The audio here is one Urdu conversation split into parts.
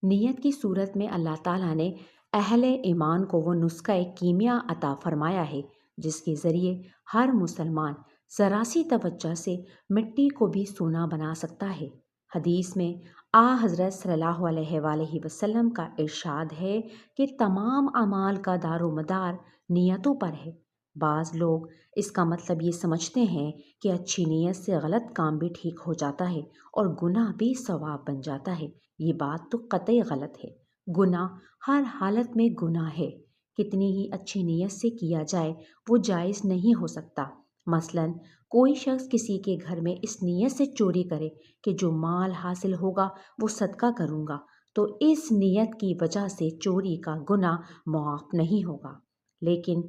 نیت کی صورت میں اللہ تعالیٰ نے اہل ایمان کو وہ نسخہ کیمیا عطا فرمایا ہے جس کے ذریعے ہر مسلمان ذرا سی توجہ سے مٹی کو بھی سونا بنا سکتا ہے۔ حدیث میں حضرت صلی اللہ علیہ وآلہ وسلم کا ارشاد ہے کہ تمام اعمال کا دار و مدار نیتوں پر ہے۔ بعض لوگ اس کا مطلب یہ سمجھتے ہیں کہ اچھی نیت سے غلط کام بھی ٹھیک ہو جاتا ہے اور گناہ بھی ثواب بن جاتا ہے۔ یہ بات تو قطعی غلط ہے۔ گناہ ہر حالت میں گناہ ہے، کتنی ہی اچھی نیت سے کیا جائے وہ جائز نہیں ہو سکتا۔ مثلاً کوئی شخص کسی کے گھر میں اس نیت سے چوری کرے کہ جو مال حاصل ہوگا وہ صدقہ کروں گا، تو اس نیت کی وجہ سے چوری کا گناہ معاف نہیں ہوگا۔ لیکن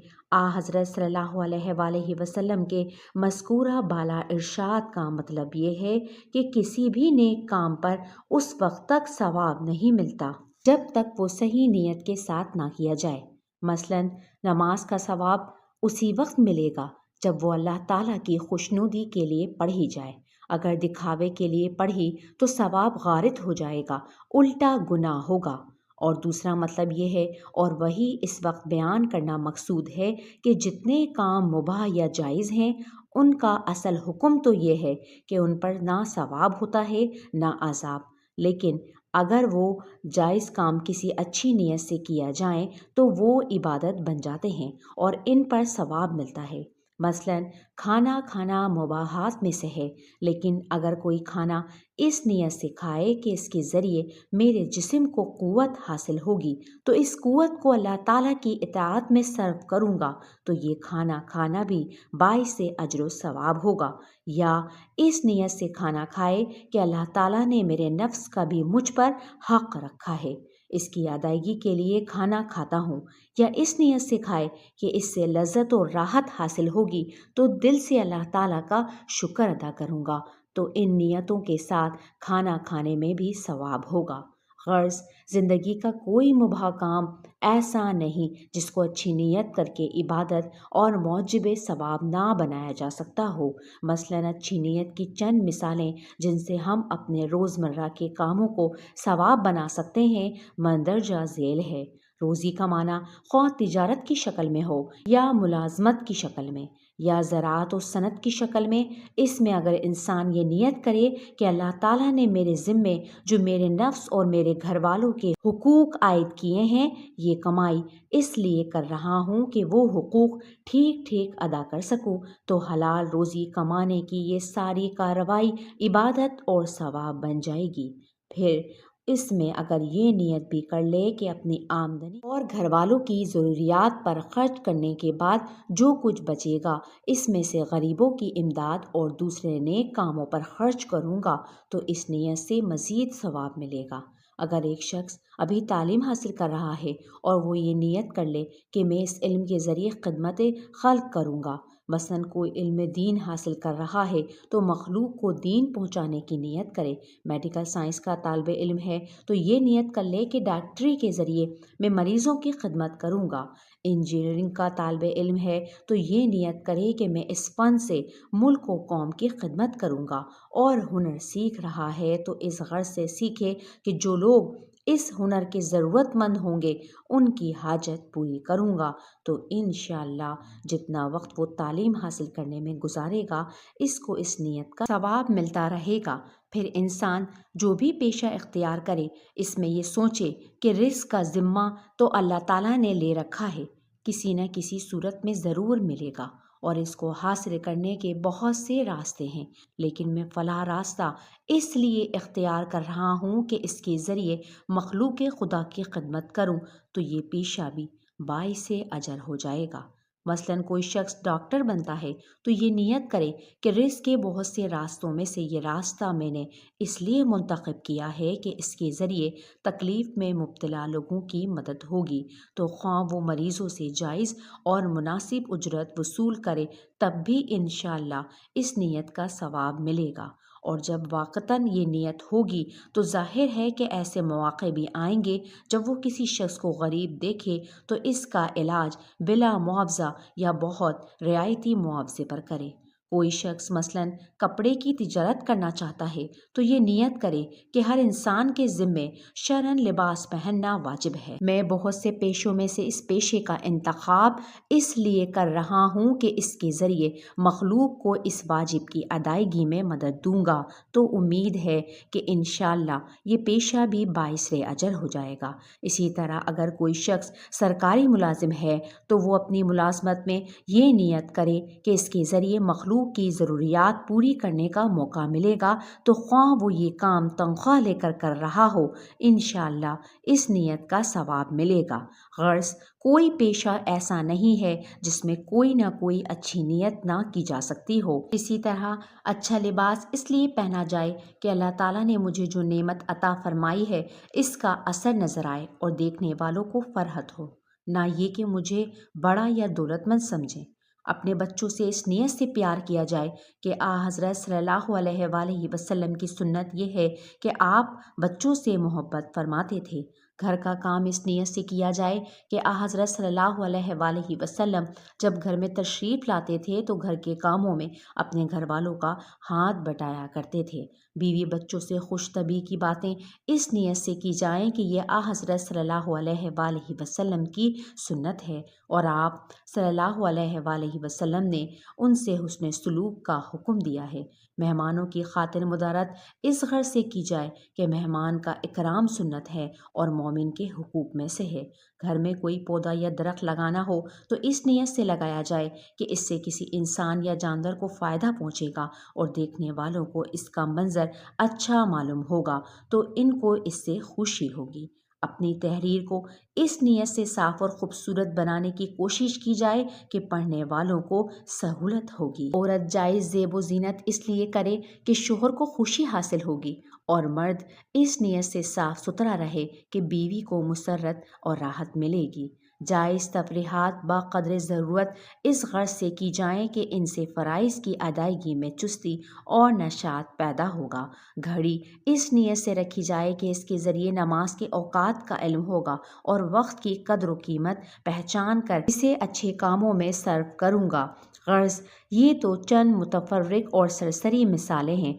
حضرت صلی اللہ علیہ وآلہ وسلم کے مذکورہ بالا ارشاد کا مطلب یہ ہے کہ کسی بھی نیک کام پر اس وقت تک ثواب نہیں ملتا جب تک وہ صحیح نیت کے ساتھ نہ کیا جائے۔ مثلاً نماز کا ثواب اسی وقت ملے گا جب وہ اللہ تعالیٰ کی خوشنودی کے لیے پڑھی جائے۔ اگر دکھاوے کے لیے پڑھی تو ثواب غارت ہو جائے گا، الٹا گناہ ہوگا۔ اور دوسرا مطلب یہ ہے، اور وہی اس وقت بیان کرنا مقصود ہے، کہ جتنے کام مباح یا جائز ہیں ان کا اصل حکم تو یہ ہے کہ ان پر نہ ثواب ہوتا ہے نہ عذاب، لیکن اگر وہ جائز کام کسی اچھی نیت سے کیا جائیں تو وہ عبادت بن جاتے ہیں اور ان پر ثواب ملتا ہے۔ مثلاً کھانا کھانا مباحات میں سے ہے، لیکن اگر کوئی کھانا اس نیت سے کھائے کہ اس کے ذریعے میرے جسم کو قوت حاصل ہوگی تو اس قوت کو اللہ تعالیٰ کی اطاعت میں صرف کروں گا، تو یہ کھانا کھانا بھی باعث اجر و ثواب ہوگا۔ یا اس نیت سے کھانا کھائے کہ اللہ تعالیٰ نے میرے نفس کا بھی مجھ پر حق رکھا ہے، اس کی ادائیگی کے لیے کھانا کھاتا ہوں، یا اس نیت سے کھائے کہ اس سے لذت و راحت حاصل ہوگی تو دل سے اللہ تعالیٰ کا شکر ادا کروں گا، تو ان نیتوں کے ساتھ کھانا کھانے میں بھی ثواب ہوگا۔ غرض زندگی کا کوئی مباح کام ایسا نہیں جس کو اچھی نیت کر کے عبادت اور موجب ثواب نہ بنایا جا سکتا ہو۔ مثلاً اچھی نیت کی چند مثالیں جن سے ہم اپنے روزمرہ کے کاموں کو ثواب بنا سکتے ہیں مندرجہ ذیل ہے۔ روزی کمانا خواہ تجارت کی شکل میں ہو یا ملازمت کی شکل میں یا زراعت و صنعت کی شکل میں، اس میں اگر انسان یہ نیت کرے کہ اللہ تعالیٰ نے میرے ذمے جو میرے نفس اور میرے گھر والوں کے حقوق عائد کیے ہیں، یہ کمائی اس لیے کر رہا ہوں کہ وہ حقوق ٹھیک ٹھیک ادا کر سکوں، تو حلال روزی کمانے کی یہ ساری کارروائی عبادت اور ثواب بن جائے گی۔ پھر اس میں اگر یہ نیت بھی کر لے کہ اپنی آمدنی اور گھر والوں کی ضروریات پر خرچ کرنے کے بعد جو کچھ بچے گا اس میں سے غریبوں کی امداد اور دوسرے نیک کاموں پر خرچ کروں گا، تو اس نیت سے مزید ثواب ملے گا۔ اگر ایک شخص ابھی تعلیم حاصل کر رہا ہے اور وہ یہ نیت کر لے کہ میں اس علم کے ذریعے خدمت خلق کروں گا، مثلاً کوئی علم دین حاصل کر رہا ہے تو مخلوق کو دین پہنچانے کی نیت کرے۔ میڈیکل سائنس کا طالب علم ہے تو یہ نیت کر لے کہ ڈاکٹری کے ذریعے میں مریضوں کی خدمت کروں گا۔ انجینئرنگ کا طالب علم ہے تو یہ نیت کرے کہ میں اس فن سے ملک و قوم کی خدمت کروں گا، اور ہنر سیکھ رہا ہے تو اس غرض سے سیکھے کہ جو لوگ اس ہنر کے ضرورت مند ہوں گے ان کی حاجت پوری کروں گا، تو انشاءاللہ جتنا وقت وہ تعلیم حاصل کرنے میں گزارے گا اس کو اس نیت کا ثواب ملتا رہے گا۔ پھر انسان جو بھی پیشہ اختیار کرے اس میں یہ سوچے کہ رزق کا ذمہ تو اللہ تعالیٰ نے لے رکھا ہے، کسی نہ کسی صورت میں ضرور ملے گا، اور اس کو حاصل کرنے کے بہت سے راستے ہیں، لیکن میں فلاں راستہ اس لیے اختیار کر رہا ہوں کہ اس کے ذریعے مخلوق خدا کی خدمت کروں، تو یہ پیشہ بھی باعث اجر ہو جائے گا۔ مثلاً کوئی شخص ڈاکٹر بنتا ہے تو یہ نیت کرے کہ رزق کے بہت سے راستوں میں سے یہ راستہ میں نے اس لیے منتخب کیا ہے کہ اس کے ذریعے تکلیف میں مبتلا لوگوں کی مدد ہوگی، تو خواہ وہ مریضوں سے جائز اور مناسب اجرت وصول کرے تب بھی انشاءاللہ اس نیت کا ثواب ملے گا۔ اور جب واقعتاً یہ نیت ہوگی تو ظاہر ہے کہ ایسے مواقع بھی آئیں گے جب وہ کسی شخص کو غریب دیکھے تو اس کا علاج بلا معاوضہ یا بہت رعایتی معاوضے پر کرے۔ کوئی شخص مثلاً کپڑے کی تجارت کرنا چاہتا ہے تو یہ نیت کرے کہ ہر انسان کے ذمے شرعاً لباس پہننا واجب ہے۔ میں بہت سے پیشوں میں سے اس پیشے کا انتخاب اس لیے کر رہا ہوں کہ اس کے ذریعے مخلوق کو اس واجب کی ادائیگی میں مدد دوں گا، تو امید ہے کہ انشاءاللہ یہ پیشہ بھی باعث اجر ہو جائے گا۔ اسی طرح اگر کوئی شخص سرکاری ملازم ہے تو وہ اپنی ملازمت میں یہ نیت کرے کہ اس کے ذریعے مخلوق کی ضروریات پوری کرنے کا موقع ملے گا، تو خواہ وہ یہ کام تنخواہ لے کر رہا ہو، انشاءاللہ اس نیت کا ثواب ملے گا۔ غرض کوئی پیشہ ایسا نہیں ہے جس میں کوئی نہ کوئی اچھی نیت نہ کی جا سکتی ہو۔ اسی طرح اچھا لباس اس لیے پہنا جائے کہ اللہ تعالیٰ نے مجھے جو نعمت عطا فرمائی ہے اس کا اثر نظر آئے اور دیکھنے والوں کو فرحت ہو، نہ یہ کہ مجھے بڑا یا دولت مند سمجھیں۔ اپنے بچوں سے اس نیت سے پیار کیا جائے کہ حضرت صلی اللہ علیہ وآلہ وسلم کی سنت یہ ہے کہ آپ بچوں سے محبت فرماتے تھے۔ گھر کا کام اس نیت سے کیا جائے کہ حضرت صلی اللہ علیہ وآلہ وسلم جب گھر میں تشریف لاتے تھے تو گھر کے کاموں میں اپنے گھر والوں کا ہاتھ بٹایا کرتے تھے۔ بیوی بچوں سے خوش طبعی کی باتیں اس نیت سے کی جائیں کہ یہ حضرت صلی اللہ علیہ وآلہ وسلم کی سنت ہے اور آپ صلی اللہ علیہ وآلہ وسلم نے ان سے حسن سلوک کا حکم دیا ہے۔ مہمانوں کی خاطر مدارت اس غرض سے کی جائے کہ مہمان کا اکرام سنت ہے اور مومن کے حقوق میں سے ہے۔ گھر میں کوئی پودا یا درخت لگانا ہو تو اس نیت سے لگایا جائے کہ اس سے کسی انسان یا جانور کو فائدہ پہنچے گا اور دیکھنے والوں کو اس کا منظر اچھا معلوم ہوگا تو ان کو اس سے خوشی ہوگی۔ اپنی تحریر کو اس نیت سے صاف اور خوبصورت بنانے کی کوشش کی جائے کہ پڑھنے والوں کو سہولت ہوگی۔ عورت جائز زیب و زینت اس لیے کرے کہ شوہر کو خوشی حاصل ہوگی، اور مرد اس نیت سے صاف ستھرا رہے کہ بیوی کو مسرت اور راحت ملے گی۔ جائز تفریحات با قدر ضرورت اس غرض سے کی جائیں کہ ان سے فرائض کی ادائیگی میں چستی اور نشاط پیدا ہوگا۔ گھڑی اس نیت سے رکھی جائے کہ اس کے ذریعے نماز کے اوقات کا علم ہوگا اور وقت کی قدر و قیمت پہچان کر اسے اچھے کاموں میں صرف کروں گا۔ غرض یہ تو چند متفرق اور سرسری مثالیں ہیں۔